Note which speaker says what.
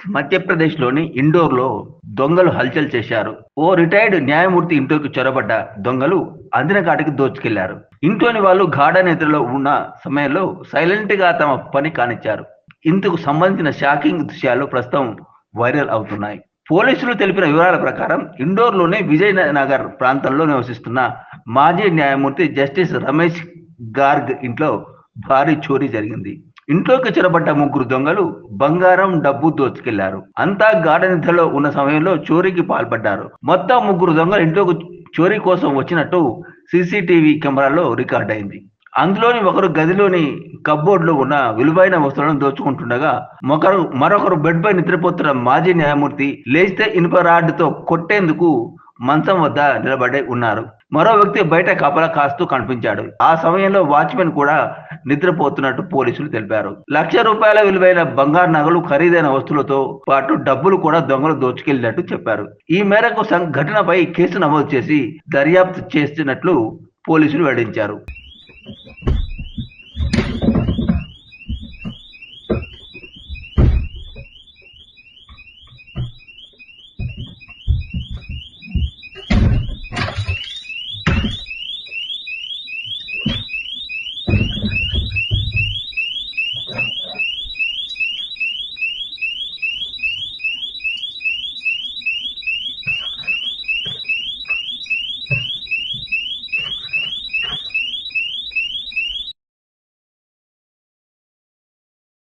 Speaker 1: మధ్యప్రదేశ్‌లోని ఇండోర్‌లో దొంగలు హల్చల్ చేశారు. ఓ రిటైర్డ్ న్యాయమూర్తి ఇంట్లోకి చొరబడ్డ దొంగలు అందిన కాటికి దోచుకెళ్లారు. ఇంట్లోని వాళ్ళు గాఢ నిద్రలో ఉన్న సమయంలో సైలెంట్‌గా తమ పని కానిచ్చారు. ఇందుకు సంబంధించిన షాకింగ్ దృశ్యాలు ప్రస్తుతం వైరల్ అవుతున్నాయి. పోలీసులు తెలిపిన వివరాల ప్రకారం ఇండోర్‌లోని విజయనగర్ ప్రాంతంలో నివసిస్తున్న మాజీ న్యాయమూర్తి జస్టిస్ రమేష్ గార్గ్ ఇంట్లో భారీ చోరీ జరిగింది. ఇంట్లోకి చొరబడ్డ ముగ్గురు దొంగలు బంగారం, డబ్బు దోచుకెళ్లారు. అంతా గాఢ నిద్రలో ఉన్న సమయంలో చోరీకి పాల్పడ్డారు. మొత్తం ముగ్గురు దొంగలు ఇంట్లోకి చోరీ కోసం వచ్చినట్టు సీసీటీవీ కెమెరాలో రికార్డ్ అయింది. అందులోని ఒకరు గదిలోని కప్బోర్డ్ లో ఉన్న విలువైన వస్తువులను దోచుకుంటుండగా మరొకరు బెడ్ పై నిద్రపోతున్న మాజీ న్యాయమూర్తి లేస్తే ఇనుప రాడ్ తో కొట్టేందుకు మంచం వద్ద నిలబడి ఉన్నారు. మరో వ్యక్తి బయట కాపలా కాస్తూ కనిపించాడు. ఆ సమయంలో వాచ్మెన్ కూడా నిద్రపోతున్నట్టు పోలీసులు తెలిపారు. ₹1,00,000 విలువైన బంగారు నగలు, ఖరీదైన వస్తువులతో పాటు డబ్బులు కూడా దొంగలు దోచుకెళ్లినట్టు చెప్పారు. ఈ మేరకు ఘటనపై కేసు నమోదు చేసి దర్యాప్తు చేస్తున్నట్లు పోలీసులు వెల్లడించారు.